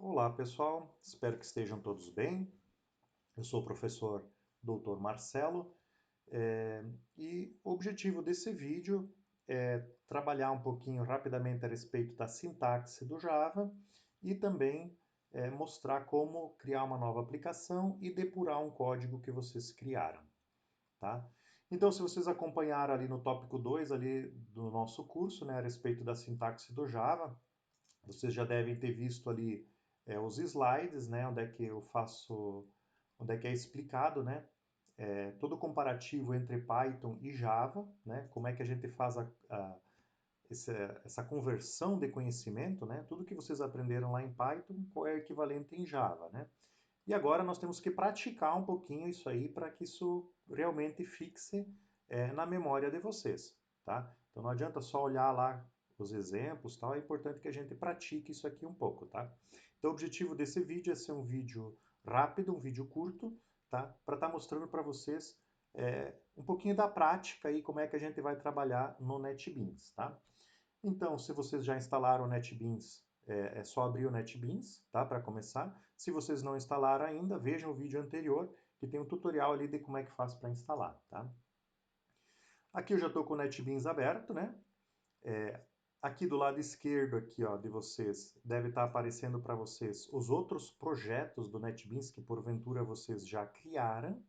Olá, pessoal. Espero que estejam todos bem. Eu sou o professor Dr. Marcelo e o objetivo desse vídeo é trabalhar um pouquinho rapidamente a respeito da sintaxe do Java e também mostrar como criar uma nova aplicação e depurar um código que vocês criaram, tá? Então, se vocês acompanharam ali no tópico 2 ali do nosso curso, né, a respeito da sintaxe do Java, vocês já devem ter visto ali os slides, né, onde é que eu faço, onde é que é explicado, né, todo o comparativo entre Python e Java, né, como é que a gente faz essa conversão de conhecimento, né, tudo que vocês aprenderam lá em Python, qual é o equivalente em Java, né. E agora nós temos que praticar um pouquinho isso aí para que isso realmente fixe na memória de vocês, tá? Então não adianta só olhar lá os exemplos, tal, é importante que a gente pratique isso aqui um pouco, tá? Então o objetivo desse vídeo é ser um vídeo rápido, um vídeo curto, tá? Para estar mostrando para vocês um pouquinho da prática aí, como é que a gente vai trabalhar no NetBeans, tá? Então, se vocês já instalaram o NetBeans, é só abrir o NetBeans, tá? Para começar. Se vocês não instalaram ainda, vejam o vídeo anterior, que tem um tutorial ali de como é que faz para instalar, tá? Aqui eu já estou com o NetBeans aberto, né? Aqui do lado esquerdo aqui, ó, de vocês, deve estar aparecendo para vocês os outros projetos do NetBeans que porventura vocês já criaram,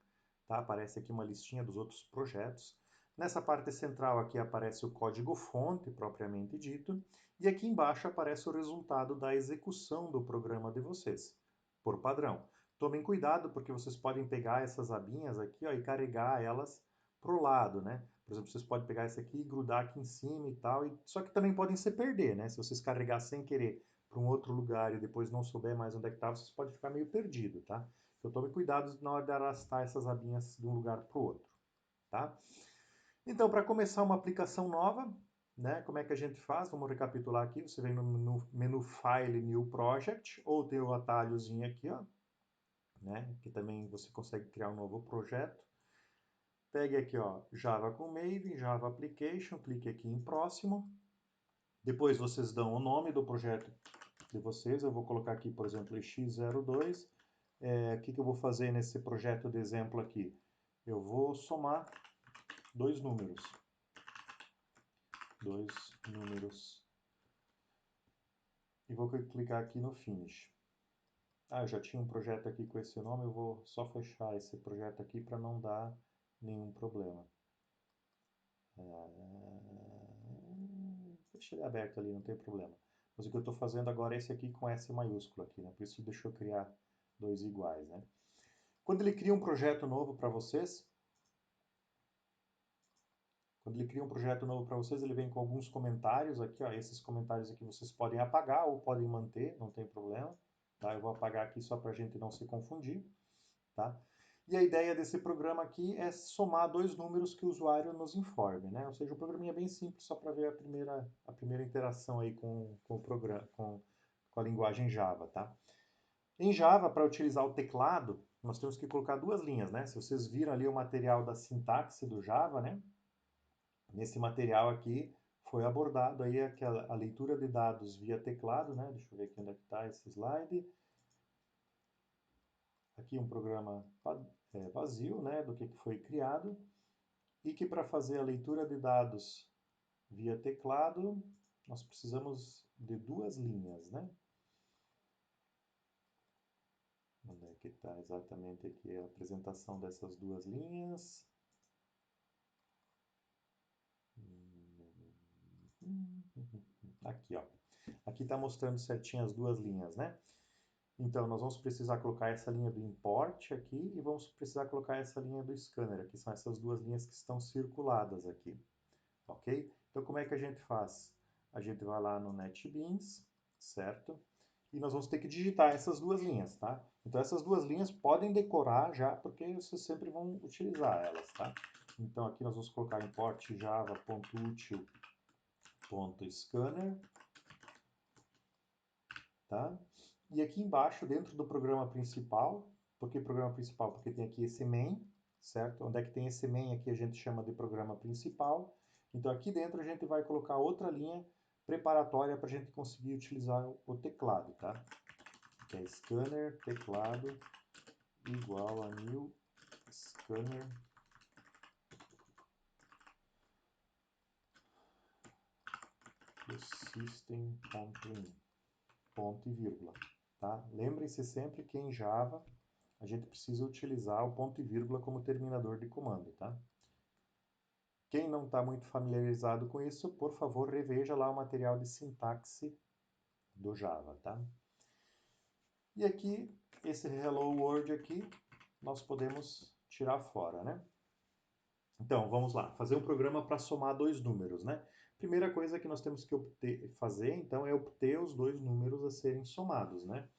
tá? Aparece aqui uma listinha dos outros projetos. Nessa parte central aqui aparece o código-fonte, propriamente dito, e aqui embaixo aparece o resultado da execução do programa de vocês, por padrão. Tomem cuidado, porque vocês podem pegar essas abinhas aqui, ó, e carregar elas para o lado, né? Por exemplo, vocês podem pegar esse aqui e grudar aqui em cima e tal, só que também podem se perder, né? Se vocês carregar sem querer para um outro lugar e depois não souber mais onde é que está, vocês podem ficar meio perdido, tá? Então tome cuidado na hora de arrastar essas abinhas de um lugar para o outro, tá? Então, para começar uma aplicação nova, né, como é que a gente faz? Vamos recapitular aqui. Você vem no menu File, New Project, ou tem o atalhozinho aqui, ó, né, que também você consegue criar um novo projeto. Pegue aqui, ó, Java com Maven, Java Application, clique aqui em Próximo. Depois vocês dão o nome do projeto de vocês. Eu vou colocar aqui, por exemplo, x02. O que eu vou fazer nesse projeto de exemplo aqui? Eu vou somar dois números. E vou clicar aqui no Finish. Eu já tinha um projeto aqui com esse nome, eu vou só fechar esse projeto aqui para não dar nenhum problema. Deixa ele aberto ali, não tem problema. Mas o que eu estou fazendo agora é esse aqui com S maiúsculo aqui, né? Por isso deixa eu criar dois iguais, né? Quando ele cria um projeto novo para vocês, ele vem com alguns comentários aqui, ó. Esses comentários aqui vocês podem apagar ou podem manter, não tem problema. Tá? Eu vou apagar aqui só para a gente não se confundir. Tá? E a ideia desse programa aqui é somar dois números que o usuário nos informe, né? Ou seja, o programinha é bem simples, só para ver a primeira interação aí com o programa, com a linguagem Java, tá? Em Java, para utilizar o teclado, nós temos que colocar duas linhas, né? Se vocês viram ali o material da sintaxe do Java, né? Nesse material aqui foi abordado aí a leitura de dados via teclado, né? Deixa eu ver aqui onde é que está esse slide. Aqui um programa vazio, né, do que foi criado, e que para fazer a leitura de dados via teclado, nós precisamos de duas linhas, né? Onde é que está exatamente aqui a apresentação dessas duas linhas? Aqui, ó. Aqui está mostrando certinho as duas linhas, né? Então, nós vamos precisar colocar essa linha do import aqui e vamos precisar colocar essa linha do scanner. Aqui são essas duas linhas que estão circuladas aqui, ok? Então, como é que a gente faz? A gente vai lá no NetBeans, certo? E nós vamos ter que digitar essas duas linhas, tá? Então, essas duas linhas podem decorar já, porque vocês sempre vão utilizar elas, tá? Então, aqui nós vamos colocar import java.util.scanner, tá? E aqui embaixo, dentro do programa principal, por que programa principal? Porque tem aqui esse main, certo? Onde é que tem esse main aqui a gente chama de programa principal. Então aqui dentro a gente vai colocar outra linha preparatória para a gente conseguir utilizar o teclado, tá? que é scanner teclado igual a new scanner do system.in, ponto e vírgula, tá? Lembrem-se sempre que em Java a gente precisa utilizar o ponto e vírgula como terminador de comando, tá? Quem não está muito familiarizado com isso, por favor, reveja lá o material de sintaxe do Java, tá? E aqui, esse Hello World aqui, nós podemos tirar fora, né? Então, vamos lá, fazer um programa para somar dois números, né? Primeira coisa que nós temos que fazer, então, é obter os dois números a serem somados, né?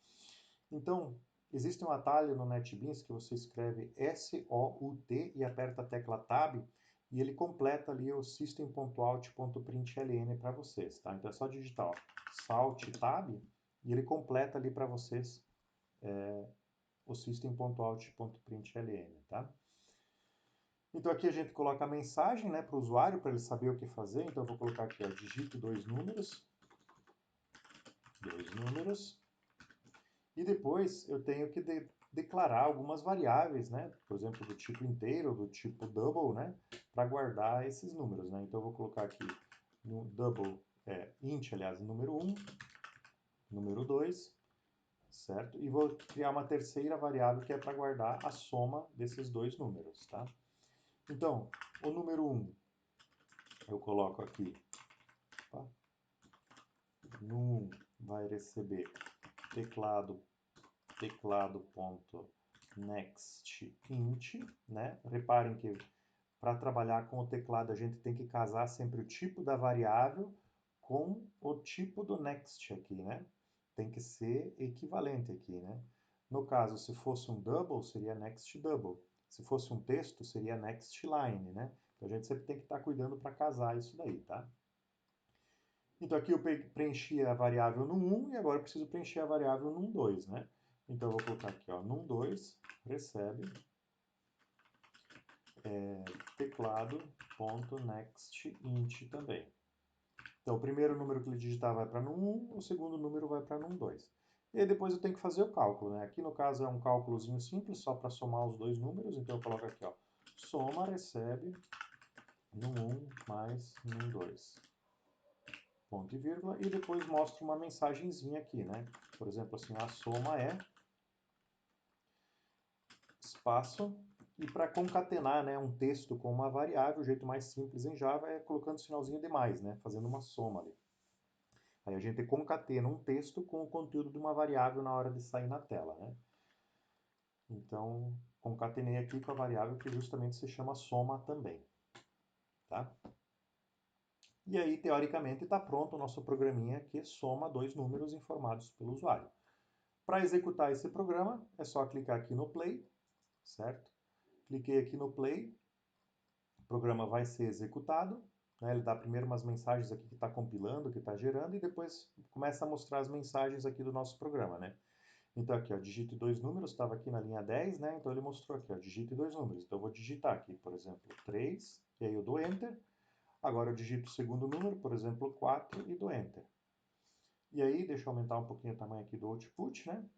Então, existe um atalho no NetBeans que você escreve SOUT e aperta a tecla Tab e ele completa ali o system.out.println para vocês, tá? Então é só digitar, ó, Salt Tab e ele completa ali para vocês o system.out.println, tá? Então aqui a gente coloca a mensagem, né, para o usuário, para ele saber o que fazer. Então eu vou colocar aqui, ó, digite dois números, e depois eu tenho que declarar algumas variáveis, né? Por exemplo, do tipo inteiro, do tipo double, né? Para guardar esses números, né? Então eu vou colocar aqui no double, int, aliás, número 1, número 2, certo? E vou criar uma terceira variável que é para guardar a soma desses dois números, tá? Então, o número 1 eu coloco aqui, tá? No 1 vai receber teclado.nextInt, né? Reparem que para trabalhar com o teclado a gente tem que casar sempre o tipo da variável com o tipo do next aqui, né? Tem que ser equivalente aqui, né? No caso, se fosse um double, seria next double. Se fosse um texto, seria next line, né? Então a gente sempre tem que estar cuidando para casar isso daí, tá? Então aqui eu preenchi a variável num1 e agora eu preciso preencher a variável num2, né? Então eu vou colocar aqui, ó, num2 recebe teclado.nextInt também. Então o primeiro número que ele digitar vai para num1, o segundo número vai para num2. E aí depois eu tenho que fazer o cálculo, né? Aqui no caso é um cálculozinho simples, só para somar os dois números, então eu coloco aqui, ó, soma recebe num1 mais num2. Ponto e vírgula, e depois mostro uma mensagenzinha aqui, né? Por exemplo, assim, a soma é espaço, e para concatenar, né, um texto com uma variável, o jeito mais simples em Java é colocando o sinalzinho de mais, né, fazendo uma soma ali. Aí a gente concatena um texto com o conteúdo de uma variável na hora de sair na tela, né? Então, concatenei aqui com a variável que justamente se chama soma também, tá? E aí, teoricamente, está pronto o nosso programinha que soma dois números informados pelo usuário. Para executar esse programa, é só clicar aqui no Play, certo? Cliquei aqui no Play, o programa vai ser executado, né? Ele dá primeiro umas mensagens aqui que está compilando, que está gerando, e depois começa a mostrar as mensagens aqui do nosso programa, né? Então aqui, ó, digite dois números, estava aqui na linha 10, né? Então ele mostrou aqui, ó, digite dois números. Então eu vou digitar aqui, por exemplo, 3, e aí eu dou Enter. Agora eu digito o segundo número, por exemplo, 4, e dou Enter. E aí, deixa eu aumentar um pouquinho o tamanho aqui do output, né?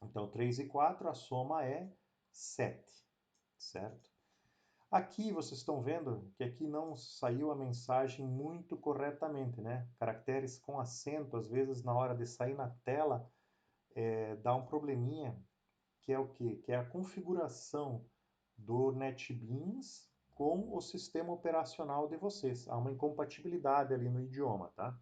Então 3 e 4, a soma é 7, certo? Aqui vocês estão vendo que aqui não saiu a mensagem muito corretamente, né? Caracteres com acento, às vezes na hora de sair na tela, dá um probleminha, que é o quê? Que é a configuração do NetBeans com o sistema operacional de vocês. Há uma incompatibilidade ali no idioma, tá?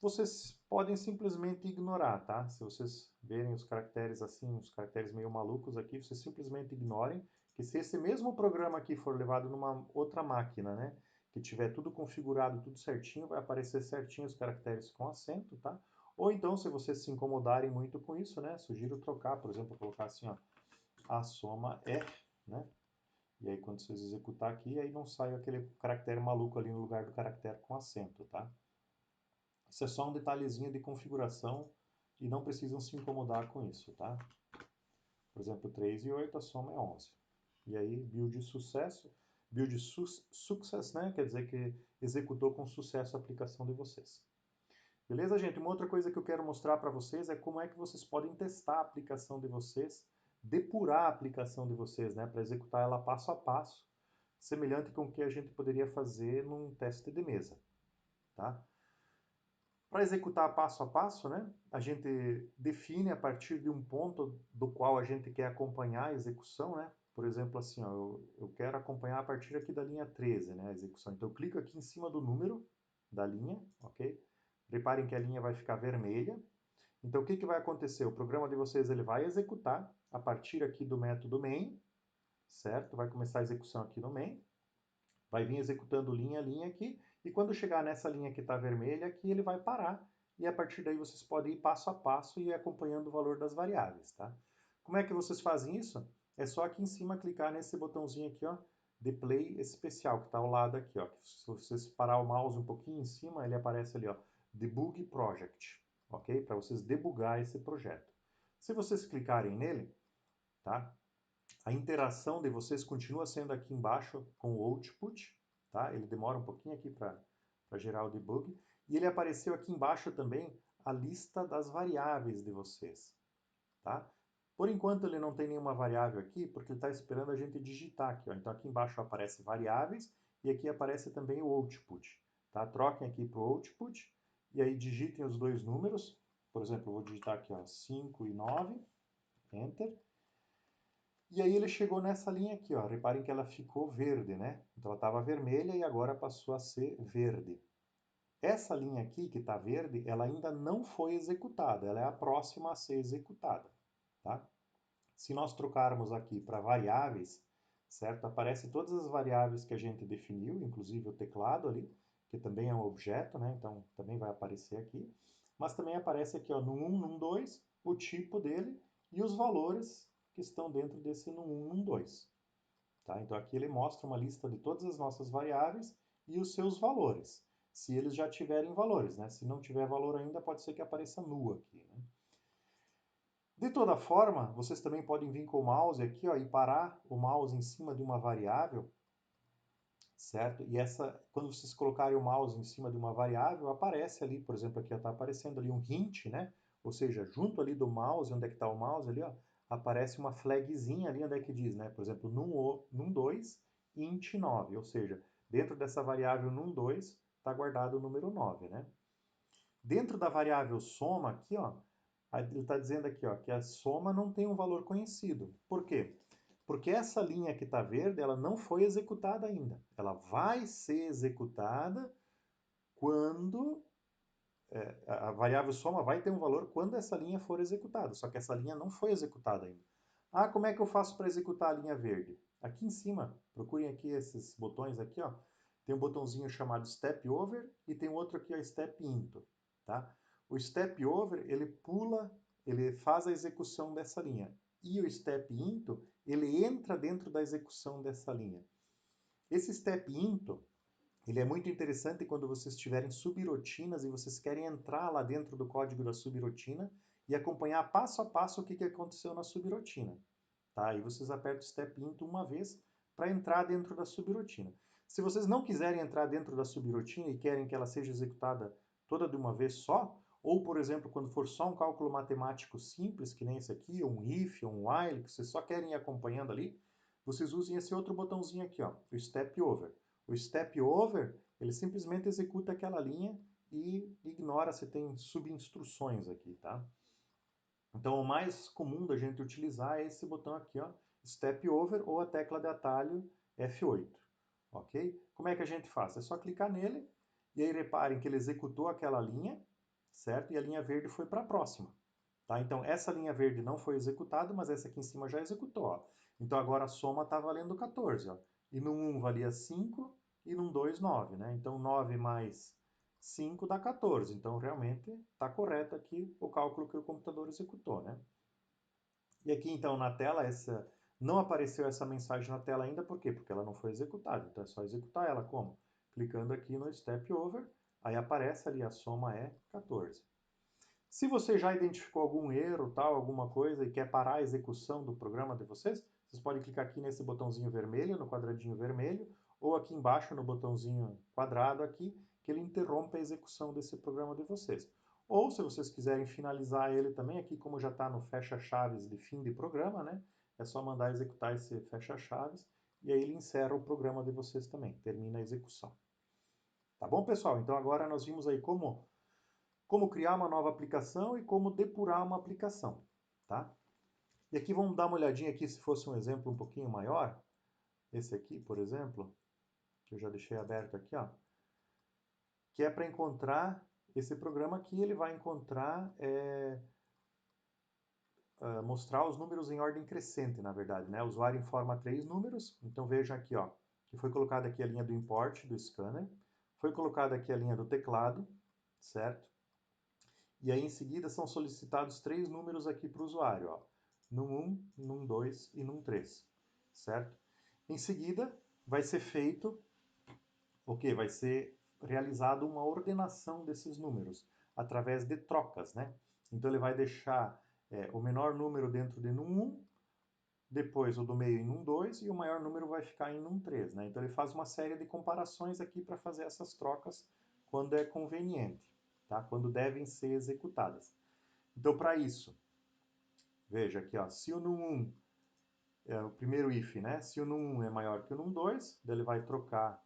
Vocês podem simplesmente ignorar, tá? Se vocês verem os caracteres assim, os caracteres meio malucos aqui, vocês simplesmente ignorem, que se esse mesmo programa aqui for levado numa outra máquina, né, que tiver tudo configurado, tudo certinho, vai aparecer certinho os caracteres com acento, tá? Ou então, se vocês se incomodarem muito com isso, né, sugiro trocar, por exemplo, colocar assim, ó, a soma é, né? E aí quando vocês executar aqui, aí não sai aquele caractere maluco ali no lugar do caractere com acento, tá? Isso é só um detalhezinho de configuração e não precisam se incomodar com isso, tá? Por exemplo, 3 e 8, a soma é 11. E aí, build sucesso, success, né? Quer dizer que executou com sucesso a aplicação de vocês. Beleza, gente? Uma outra coisa que eu quero mostrar para vocês é como é que vocês podem testar a aplicação de vocês, depurar a aplicação de vocês, né, para executar ela passo a passo, semelhante com o que a gente poderia fazer num teste de mesa, tá? Para executar passo a passo, né, a gente define a partir de um ponto do qual a gente quer acompanhar a execução, né? Por exemplo, assim, ó, eu quero acompanhar a partir aqui da linha 13, né, a execução. Então eu clico aqui em cima do número da linha, ok? Reparem que a linha vai ficar vermelha. Então o que, que vai acontecer? O programa de vocês ele vai executar a partir aqui do método main, certo? Vai começar a execução aqui no main. Vai vir executando linha a linha aqui, e quando chegar nessa linha que está vermelha aqui, ele vai parar, e a partir daí vocês podem ir passo a passo e ir acompanhando o valor das variáveis, tá? Como é que vocês fazem isso? É só aqui em cima clicar nesse botãozinho aqui, ó, de play especial, que está ao lado aqui, ó. Se vocês parar o mouse um pouquinho em cima, ele aparece ali, ó, Debug Project, ok? Para vocês debugar esse projeto. Se vocês clicarem nele, tá? A interação de vocês continua sendo aqui embaixo com o output, tá? Ele demora um pouquinho aqui para gerar o debug. E ele apareceu aqui embaixo também a lista das variáveis de vocês, tá? Por enquanto ele não tem nenhuma variável aqui, porque ele está esperando a gente digitar aqui, ó. Então aqui embaixo aparece variáveis e aqui aparece também o output, tá? Troquem aqui para o output e aí digitem os dois números. Por exemplo, eu vou digitar aqui, ó, 5 e 9, Enter. E aí ele chegou nessa linha aqui, ó. Reparem que ela ficou verde, né? Então ela estava vermelha e agora passou a ser verde. Essa linha aqui, que está verde, ela ainda não foi executada. Ela é a próxima a ser executada, tá? Se nós trocarmos aqui para variáveis, certo? Aparece todas as variáveis que a gente definiu, inclusive o teclado ali, que também é um objeto, né? Então também vai aparecer aqui. Mas também aparece aqui, ó, num1, num2, o tipo dele e os valores que estão dentro desse num1, num2. Tá? Então aqui ele mostra uma lista de todas as nossas variáveis e os seus valores, se eles já tiverem valores, né? Se não tiver valor ainda, pode ser que apareça nu aqui, né? De toda forma, vocês também podem vir com o mouse aqui, ó, e parar o mouse em cima de uma variável, certo? E quando vocês colocarem o mouse em cima de uma variável, aparece ali, por exemplo, aqui está aparecendo ali um hint, né? Ou seja, junto ali do mouse, onde é que está o mouse ali, ó, aparece uma flagzinha ali, onde é que diz, né? Por exemplo, num2, int 9, ou seja, dentro dessa variável num2 está guardado o número 9, né? Dentro da variável soma aqui, ó, ele está dizendo aqui, ó, que a soma não tem um valor conhecido. Por quê? Porque essa linha que está verde, ela não foi executada ainda. Ela vai ser executada quando a variável soma vai ter um valor quando essa linha for executada. Só que essa linha não foi executada ainda. Ah, como é que eu faço para executar a linha verde? Aqui em cima, procurem aqui esses botões aqui, ó. Tem um botãozinho chamado Step Over e tem outro aqui, ó, Step Into, tá? O Step Over, ele pula, ele faz a execução dessa linha. E o Step Into, ele entra dentro da execução dessa linha. Esse Step Into, ele é muito interessante quando vocês tiverem subrotinas e vocês querem entrar lá dentro do código da subrotina e acompanhar passo a passo o que aconteceu na subrotina. Tá? Aí vocês apertam o Step Into uma vez para entrar dentro da subrotina. Se vocês não quiserem entrar dentro da subrotina e querem que ela seja executada toda de uma vez só, ou, por exemplo, quando for só um cálculo matemático simples, que nem esse aqui, um if, um while, que vocês só querem ir acompanhando ali, vocês usem esse outro botãozinho aqui, ó, o Step Over. O Step Over, ele simplesmente executa aquela linha e ignora se tem subinstruções aqui, tá? Então, o mais comum da gente utilizar é esse botão aqui, ó, Step Over, ou a tecla de atalho F8, ok? Como é que a gente faz? É só clicar nele, e aí reparem que ele executou aquela linha, certo? E a linha verde foi para a próxima. Tá? Então, essa linha verde não foi executada, mas essa aqui em cima já executou. Ó. Então, agora a soma está valendo 14. Ó. E no 1 valia 5 e no 2, 9. Né? Então, 9 mais 5 dá 14. Então, realmente está correto aqui o cálculo que o computador executou. Né? E aqui, então, na tela, não apareceu essa mensagem na tela ainda. Por quê? Porque ela não foi executada. Então, é só executar ela como? Clicando aqui no Step Over, aí aparece ali a soma é 14. Se você já identificou algum erro, tal, alguma coisa e quer parar a execução do programa de vocês, vocês podem clicar aqui nesse botãozinho vermelho, no quadradinho vermelho, ou aqui embaixo no botãozinho quadrado aqui, que ele interrompa a execução desse programa de vocês. Ou, se vocês quiserem finalizar ele também, aqui como já está no fecha-chaves de fim de programa, né? É só mandar executar esse fecha-chaves e aí ele encerra o programa de vocês também, termina a execução. Tá bom, pessoal? Então agora nós vimos aí como criar uma nova aplicação e como depurar uma aplicação, tá? E aqui vamos dar uma olhadinha aqui se fosse um exemplo um pouquinho maior. Esse aqui, por exemplo, que eu já deixei aberto aqui, ó, que é para encontrar esse programa aqui, ele vai encontrar, mostrar os números em ordem crescente, na verdade, né? O usuário informa 3 números, então vejam aqui, ó, que foi colocada aqui a linha do import do scanner, foi colocada aqui a linha do teclado, certo? E aí em seguida são solicitados 3 números aqui para o usuário, ó, num1, num2 e num3, certo? Em seguida vai ser feito o quê? Vai ser realizada uma ordenação desses números através de trocas, né? Então ele vai deixar o menor número dentro de num1, depois o do meio em num2 e o maior número vai ficar em num3, né? Então ele faz uma série de comparações aqui para fazer essas trocas quando é conveniente, tá? Quando devem ser executadas. Então para isso, veja aqui, ó, se o num1 é o primeiro if, né? Se o num1 é maior que o num2, daí ele vai trocar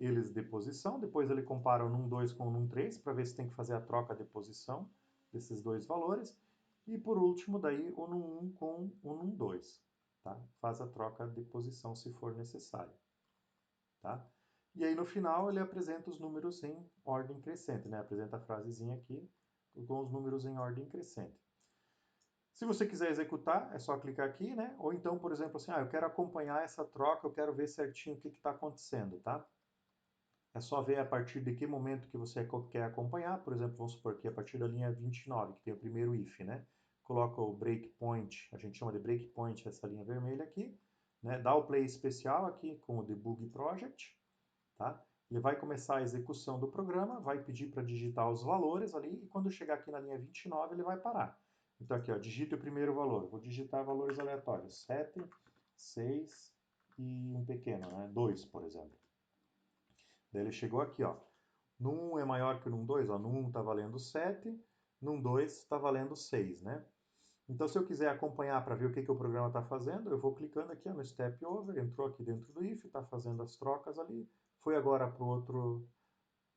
eles de posição, depois ele compara o num2 com o num3 para ver se tem que fazer a troca de posição desses dois valores, e por último daí o num1 com o num2, tá? Faz a troca de posição se for necessário, tá? E aí no final ele apresenta os números em ordem crescente, né? Apresenta a frasezinha aqui com os números em ordem crescente. Se você quiser executar, é só clicar aqui, né? Ou então, por exemplo, assim, eu quero acompanhar essa troca, eu quero ver certinho o que está acontecendo, tá? É só ver a partir de que momento que você quer acompanhar. Por exemplo, vamos supor que a partir da linha 29, que tem o primeiro if, né? Coloca o breakpoint, a gente chama de breakpoint essa linha vermelha aqui, né? Dá o play especial aqui com o debug project, tá? Ele vai começar a execução do programa, vai pedir para digitar os valores ali, e quando chegar aqui na linha 29, ele vai parar. Então aqui, ó, digite o primeiro valor. Vou digitar valores aleatórios. 7, 6 e um pequeno, né? 2, por exemplo. Daí ele chegou aqui, ó. Num 1 é maior que o num 2, ó. Num 1 está valendo 7, num 2 está valendo 6, né? Então, se eu quiser acompanhar para ver o que o programa está fazendo, eu vou clicando aqui ó, no Step Over, entrou aqui dentro do if, está fazendo as trocas ali, foi agora para o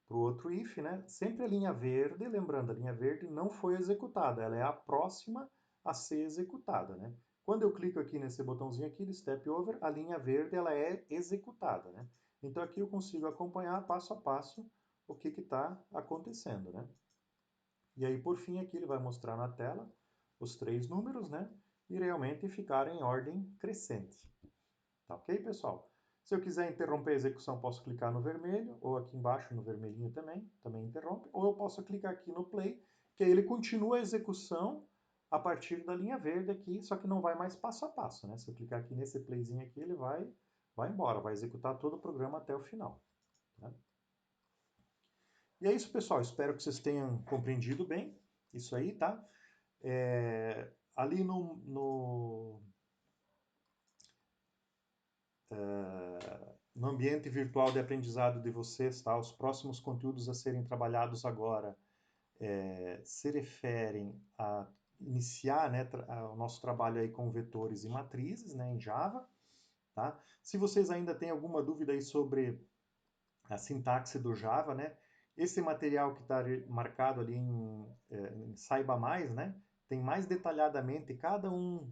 outro if, né? Sempre a linha verde, lembrando, a linha verde não foi executada, ela é a próxima a ser executada, né? Quando eu clico aqui nesse botãozinho aqui de Step Over, a linha verde ela é executada, né? Então aqui eu consigo acompanhar passo a passo o que está acontecendo, né? E aí por fim aqui ele vai mostrar na tela os 3 números, né? E realmente ficar em ordem crescente. Tá ok, pessoal? Se eu quiser interromper a execução, posso clicar no vermelho, ou aqui embaixo no vermelhinho também interrompe, ou eu posso clicar aqui no play, que aí ele continua a execução a partir da linha verde aqui, só que não vai mais passo a passo, né? Se eu clicar aqui nesse playzinho aqui, ele vai embora, vai executar todo o programa até o final. Tá? E é isso, pessoal. Espero que vocês tenham compreendido bem isso aí, tá? Ali no ambiente virtual de aprendizado de vocês, tá? Os próximos conteúdos a serem trabalhados agora se referem a iniciar, né, o nosso trabalho aí com vetores e matrizes, né, em Java, tá? Se vocês ainda têm alguma dúvida aí sobre a sintaxe do Java, né, esse material que está marcado ali em Saiba Mais, né, tem mais detalhadamente cada um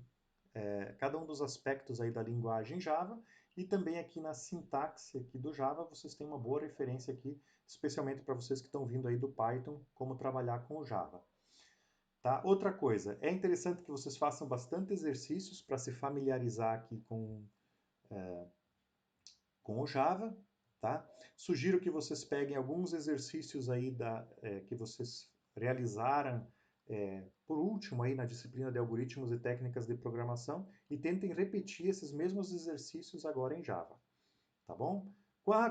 dos aspectos aí da linguagem Java, e também aqui na sintaxe aqui do Java vocês têm uma boa referência aqui, especialmente para vocês que estão vindo aí do Python, como trabalhar com o Java. Tá? Outra coisa, é interessante que vocês façam bastante exercícios para se familiarizar aqui com o Java, tá? Sugiro que vocês peguem alguns exercícios aí que vocês realizaram por último aí na disciplina de algoritmos e técnicas de programação e tentem repetir esses mesmos exercícios agora em Java, tá bom?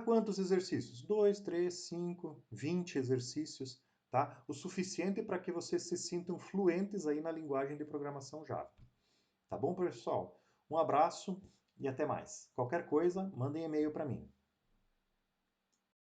Quantos exercícios? 2, 3, 5, 20 exercícios, tá? O suficiente para que vocês se sintam fluentes aí na linguagem de programação Java. Tá bom, pessoal? Um abraço e até mais. Qualquer coisa, mandem e-mail para mim.